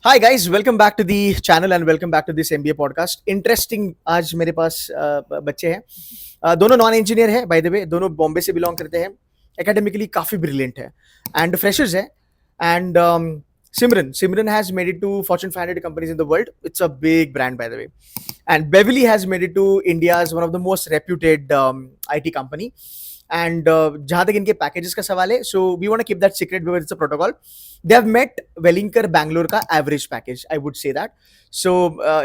Hi guys, welcome back to the channel and welcome back to this MBA podcast. Interesting आज मेरे पास बच्चे हैं। दोनों नॉन इंजीनियर हैं, बाय द वे। दोनों बॉम्बे से बिलोंग करते हैं। एकेडमिकली काफी ब्रिलियंट है एंड फ्रेशर्स है। And Simran has made it to Fortune 500 companies in the world. It's a big brand, by the way. And Beverly has made it to India's one of the most reputed IT company. And जहां तक इनके packages का सवाल है, so we want to keep that secret because it's a protocol. They have met Wellinger Bangalore ka average package, I would say that. So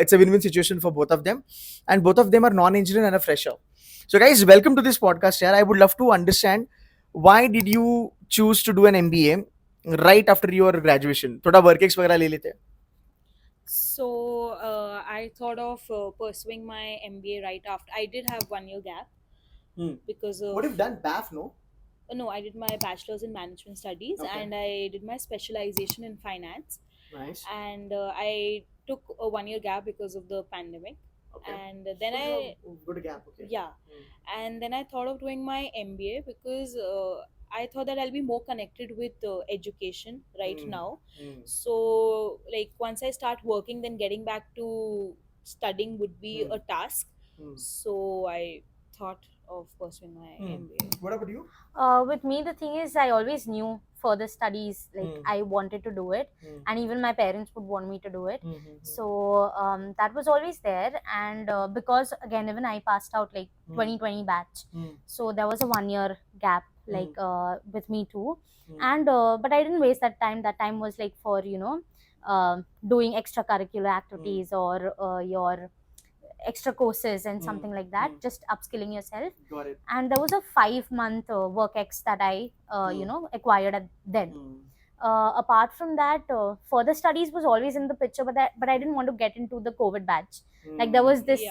it's a win-win situation for both of them, and both of them are non-engineer and a fresher. So guys, welcome to this podcast here. I would love to understand why did you choose to do an MBA right after your graduation? थोड़ा work ex वगैरह ले लेते हैं. So I thought of pursuing my MBA right after. I did have 1 year gap because of What have you done? BAF, no? no, I did my bachelor's in management studies Okay. and I did my specialization in finance. Nice. And I took a 1 year gap because of the pandemic. Okay. And then I Good gap. Okay. yeah, and then I thought of doing my MBA because I thought that I'll be more connected with education right now. So like once I start working, then getting back to studying would be a task. So I thought of pursuing my MBA. What about you? With me, the thing is, I always knew further studies, like I wanted to do it, and even my parents would want me to do it. So that was always there, and because again, even I passed out like 2020 batch, so there was a 1 year gap, like with me too, and but I didn't waste that time. That time was like for doing extracurricular activities or your extra courses and something like that, just upskilling yourself. Got it. And there was a 5 month work ex that I acquired at then. Apart from that, further studies was always in the picture, but I didn't want to get into the COVID batch. Like there was this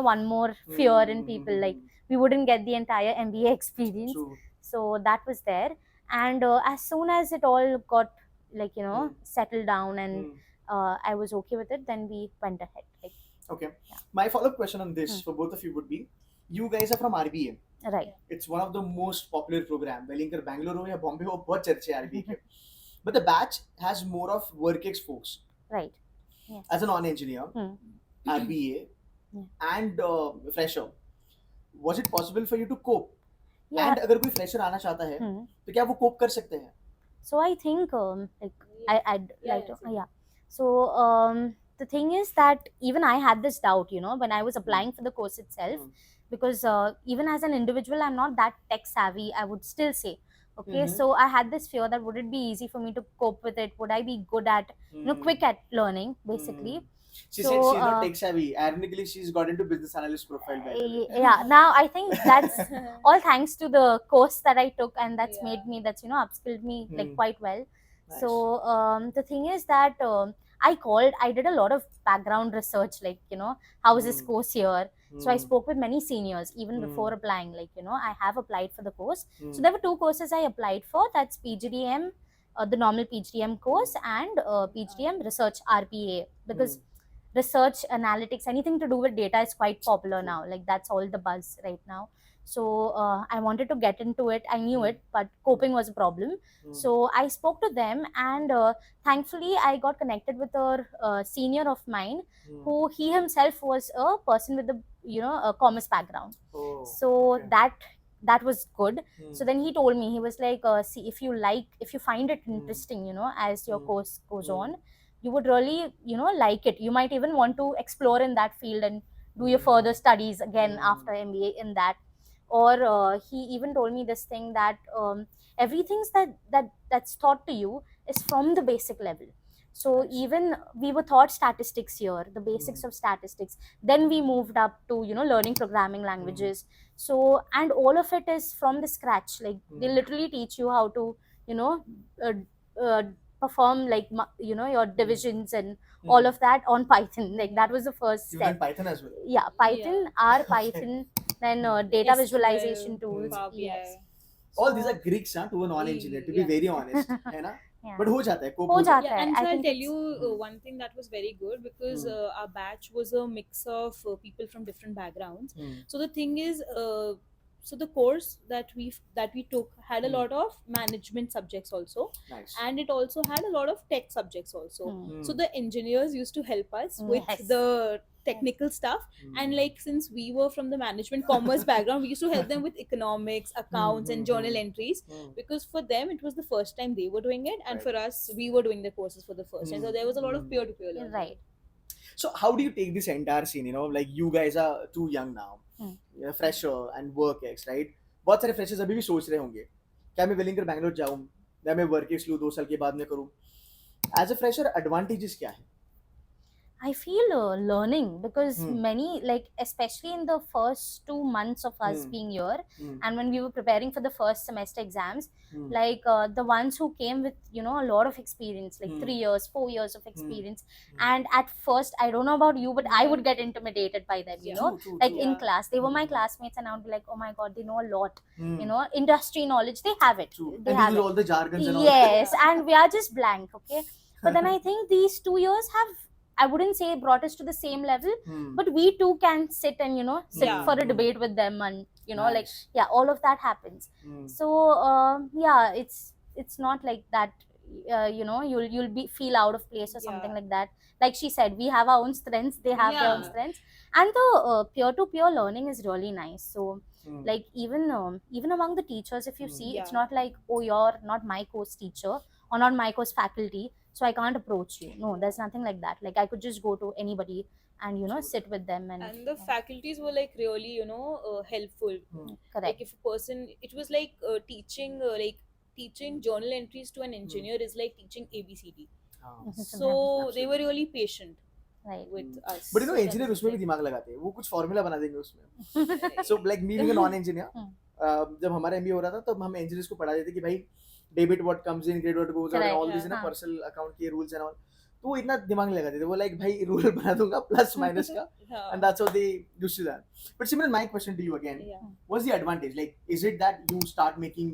one more fear in people, like we wouldn't get the entire MBA experience. True. So that was there. And as soon as it all got like settled down and I was okay with it, then we went ahead. Like, Okay. My follow-up question on this for both of you would be, you guys are from RBA. right. It's one of the most popular program. Wellinger Bangalore हो या Bombay हो, बहुत चर्चे हैं RBA के. But the batch has more of WorkX folks. Right. Yes. As a non-engineer, RBA and fresher, was it possible for you to cope? Yeah. And अगर कोई fresher आना चाहता है, तो क्या वो cope कर सकते हैं? So I think like I'd like to So the thing is that even I had this doubt, when I was applying for the course itself, because even as an individual, I'm not that tech savvy. I would still say, okay, so I had this fear that would it be easy for me to cope with it? Would I be good at, quick at learning, basically? She said she's not tech savvy. Ironically, she's got into business analyst profile. By the way. Yeah, now I think that's all thanks to the course that I took, and that's made me, that's upskilled me like quite well. Nice. So the thing is that I did a lot of background research, like how is this course here. So I spoke with many seniors even before applying, like I have applied for the course. So there were 2 courses I applied for, that's PGDM, the normal PGDM course, and PGDM research RPA, because research analytics, anything to do with data is quite popular now, like that's all the buzz right now. So I wanted to get into it, I knew it, but coping was a problem. So I spoke to them, and thankfully I got connected with a senior of mine, who he himself was a person with a commerce background. So that was good. So then he told me, he was like, see, if you find it interesting, as your course goes on, you would really like it. You might even want to explore in that field and do your further studies again after MBA in that. Or he even told me this thing that everything that's taught to you is from the basic level. So even we were taught statistics here, the basics of statistics, then we moved up to learning programming languages. So, and all of it is from the scratch, like they literally teach you how to uh, uh, perform like your divisions and all of that on Python. Like that was the first You step. learned Python as well. Yeah, Python, R Python, then data SQL, visualization tools. Power BI. Yes. All these are Greeks, to a non-engineer, to be very honest. है ना? Yeah. But हो जाता है, cope हो हो जाता है. जाता है. And I so I'll think tell it's- you one thing that was very good because our batch was a mix of people from different backgrounds. So the thing is, so the course that we took had a Hmm. lot of management subjects also, Nice. and it also had a lot of tech subjects also. Hmm. So the engineers used to help us with Yes. the technical stuff, and like since we were from the management commerce background, we used to help them with economics, accounts, and journal entries, because for them it was the first time they were doing it, and Right. for us we were doing the courses for the first time. So there was a lot of peer to peer learning. Right. So how do you take this entire scene? You know, like you guys are too young now, Hmm. you're fresher and work ex, right? बहुत सारे freshers अभी भी सोच रहे होंगे क्या मैं willing कर बैंगलोर जाऊं या मैं वर्क एक्स लूं 2 साल के बाद में करूं. एज अ फ्रेशर एडवांटेजेस क्या है? I feel learning, because Hmm. many, like especially in the first 2 months of us Hmm. being here, Hmm. and when we were preparing for the first semester exams, Hmm. like the ones who came with a lot of experience, like Hmm. 3 years 4 years of experience, Hmm. and at first, I don't know about you, but I would get intimidated by them, Yeah. True, like in Yeah. class they were my Hmm. classmates, and I would be like, oh my god, they know a lot, Hmm. industry knowledge, they have it. True. They And have use it. all the jargons and all. Yes, Yeah. and we are just blank, okay. But then I think these 2 years have, I wouldn't say brought us to the same level, Hmm. but we too can sit and sit Yeah. for a debate with them, and like, Nice. yeah, all of that happens. Hmm. So yeah, it's not like that. You'll be feel out of place or something Yeah. like that. Like she said, we have our own strengths, they have their own Yeah. strengths, and the peer to peer learning is really nice. So Hmm. like even among the teachers, if you see, it's Yeah. not like, oh, you're not my course teacher or not my course faculty, so I can't approach you. No, there's nothing like that. Like I could just go to anybody and True. sit with them, and And the faculties were like really helpful. Hmm. correct. Like if a person, it was like teaching journal entries to an engineer is like teaching ABCD. हाँ. So they were really patient Right. with us. But you know, So engineer that's उसमें भी the दिमाग लगाते हैं, वो कुछ formula बना देंगे उसमें. So like me being a non-engineer, जब हमारा MBA हो रहा था तब हम engineers को पढ़ा देते कि भाई debit what comes in, credit what goes out, and Correct, all these हाँ. personal account के rules and all. तो वो इतना दिमाग नहीं लगाते थे, वो like भाई rule बना दूंगा plus minus का, thing. Yeah. and that's how they used to that. But Simran, my question to you again, Yeah. what's the advantage? Like, is it that you start making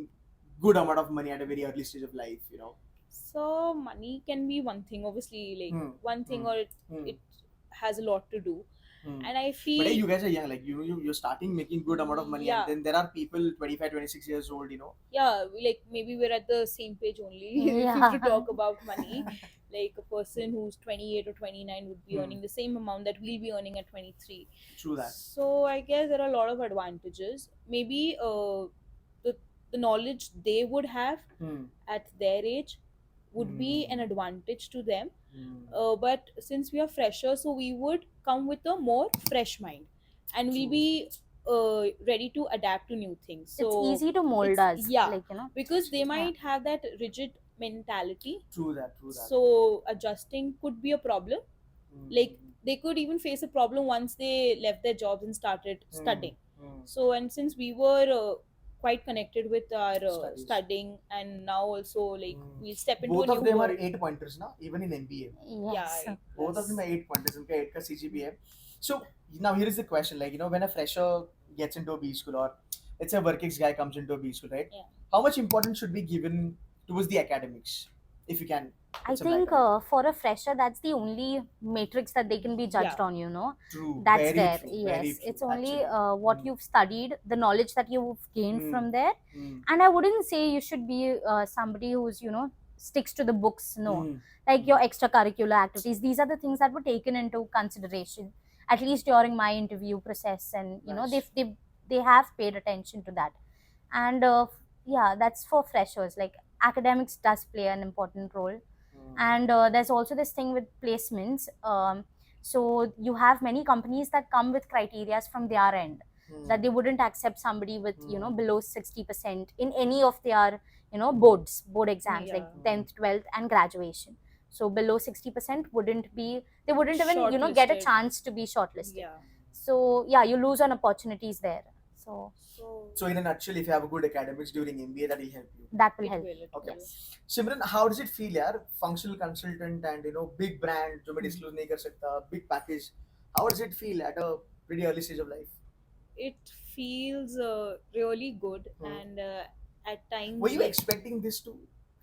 good amount of money at a very early stage of life, you know? So money can be one thing, obviously, like Hmm. one thing, Hmm. or Hmm. it has a lot to do. Hmm. And I feel, But hey, you guys are young, like you're starting making good amount of money, Yeah. and then there are people 25, 26 years old, you know. yeah, like maybe we're at the same page only. If you Yeah. have to talk about money, like a person who's 28 or 29 would be Hmm. earning the same amount that we'll be earning at 23. True that. So I guess there are a lot of advantages. Maybe the knowledge they would have Hmm. at their age would be Hmm. an advantage to them. Hmm. But since we are fresher, so we would come with a more fresh mind, and we'll True. be ready to adapt to new things. So It's easy to mold it's- us, yeah. like because they might have that rigid mentality, True that. True that. so adjusting could be a problem. Hmm. Like they could even face a problem once they left their jobs and started Hmm. studying. Hmm. So, and since we were quite connected with our Studies. studying, and now also like Hmm. we'll step into Both a of new them are world. 8 pointers, na? Even in MBA. yes. Yeah, Both of them are 8 pointers. उनका 8 का CGPA. So now here is the question, like, you know, when a fresher gets into a B school, or let's say a working guy comes into a B school, right? Yeah. How much importance should be given towards the academics, if you can? I put some think light on it? for a fresher, that's the only matrix that they can be judged Yeah. on, True. that's very there. True, Yes, very true, it's only actually. what Hmm. you've studied, the knowledge that you've gained Hmm. from there. Hmm. And I wouldn't say you should be somebody who's sticks to the books. No, Hmm. like your extracurricular activities, these are the things that were taken into consideration, at least during my interview process, and Nice. they have paid attention to that. And yeah, that's for freshers. Like academics does play an important role. Hmm. And there's also this thing with placements. So you have many companies that come with criteria from their end, Hmm. that they wouldn't accept somebody with Hmm. below 60% in any of their board exams, like Yeah. 10th, 12th, and graduation. So below 60% wouldn't be, they wouldn't even get a Shortlisted. chance to be shortlisted. Yeah. So yeah, you lose on opportunities there. So So in a nutshell, if you have a good academics during MBA, that will help you. that will it help. will, it Okay. will. Simran, how does it feel, यार? Functional consultant and big brand जो मैं disclose नहीं कर सकता, big package. How does it feel at a pretty early stage of life? It feels really good, Hmm. and at times Were you expecting this to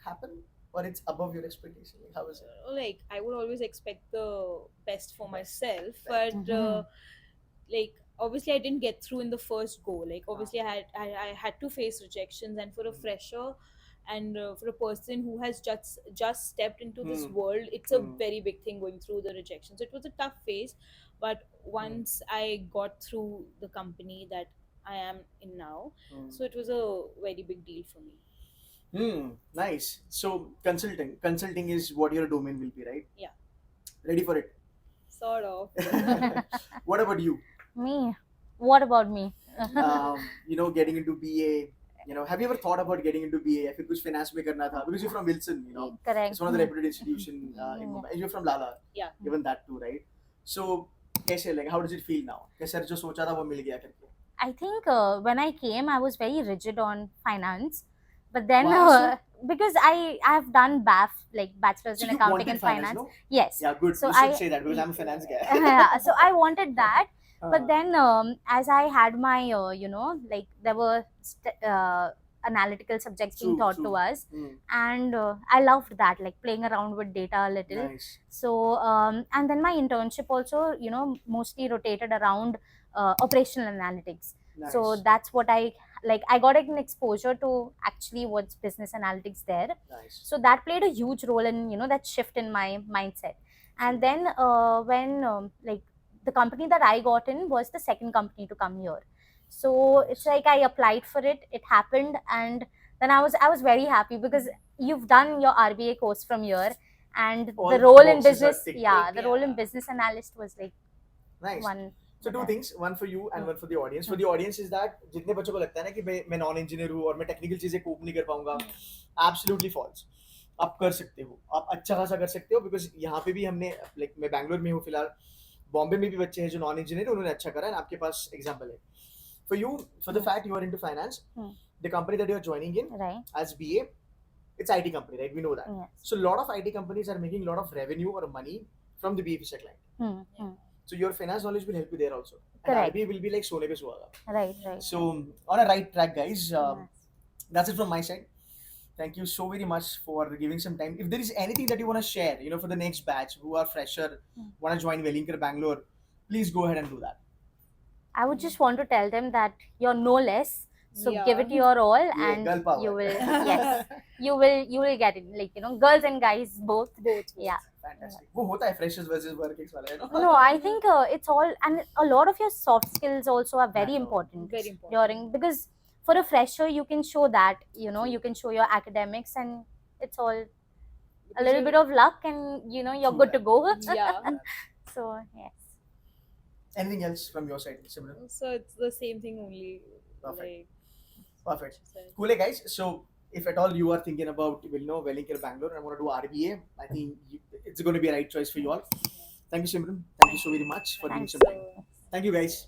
happen, or it's above your expectation? Like, how is it? like I would always expect the best for Best. myself, Right. but Mhm. like obviously I didn't get through in the first go. Like obviously I had to face rejections, and for a fresher and for a person who has just stepped into this Hmm. world, it's a Hmm. very big thing going through the rejections. It was a tough phase, but once I got through the company that I am in now, Hmm. so it was a very big deal for me. Nice. So consulting is what your domain will be, right? Yeah. Ready for it? Sort of. What about you? Me? What about me? Getting into BA. Have you ever thought about getting into BA? या फिर कुछ finance में करना था? Because you're from Wilson, Correct. it's one of the reputed institution in Mumbai. And you're from Lala, Yeah. even that too, right? So, कैसे like how does it feel now? कैसे जो सोचा था वो मिल गया करके? I think when I came, I was very rigid on finance, but then Why so? because I have done BAF, like Bachelor's So in you Accounting wanted and finance, Finance. no? Yes. Yeah, good. So You should I say that because I'm a finance guy. yeah, so I wanted that, but Uh, then as I had my like there were analytical subjects being True, taught true. to us, Hmm. and I loved that, like playing around with data a little. Nice. So and then my internship also mostly rotated around operational analytics. Nice. So that's what I like. I got an exposure to actually what's business analytics there. Nice. So that played a huge role in that shift in my mindset. And then when like the company that I got in was the second company to come here. So it's like I applied for it, it happened, and then I was very happy because you've done your RBA course from here, and All the role in boxes are business, ticked. yeah, the role in Yeah. business analyst was like Nice. one. So two that. things, one for you and Hmm. one for the audience. For the audience is that जितने बच्चों को लगता है ना कि मैं non engineer हूँ और मैं टेक्निकल चीजें कोप नहीं कर पाऊंगा, एब्सोल्युटली फॉल्स. आप कर सकते हो, आप अच्छा खासा कर सकते हो, बिकॉज यहाँ पे भी हमने लाइक मैं बैंगलोर में हूँ फिलहाल, बॉम्बे में भी बच्चे हैं जो नॉन इंजीनियर उन्होंने अच्छा करा है, आपके पास एग्जांपल है. For you, for the fact you are into finance, the company that you are joining in Right. as BA, it's IT company, right? We know that. Yes. So a lot of IT companies are making a lot of revenue or money from the BA client. So your finance knowledge will help you there also. And Correct. RBA will be like सोने पे सुहागा. Right. So on a right track, guys. Yes. That's it from my side. Thank you so very much for giving some time. If there is anything that you want to share, for the next batch who are fresher, want to join Wellinger Bangalore, please go ahead and do that. I would just want to tell them that you're no less. So Yeah. give it your all, Yeah, and girl power. you will yes, you will get it. Like girls and guys both. Both. Yeah. Fantastic. वो होता है freshers versus work ex वाला है ना? No, I think it's all, and a lot of your soft skills also are very Matter. important Very important. during, because for a fresher you can show that you can show your academics, and it's all a little bit of luck, and you're True good to that. go. Yeah. So yes. Anything else from your side, Simran? So it's the same thing only. Perfect. Like, Perfect. said. Cool, guys. So if at all you are thinking about Wellinger Bangalore and want to do RBA, I think it's going to be a right choice for you all. Thank you, Simran. Thank you so very much for giving Thanks. some time. So Thank you, guys.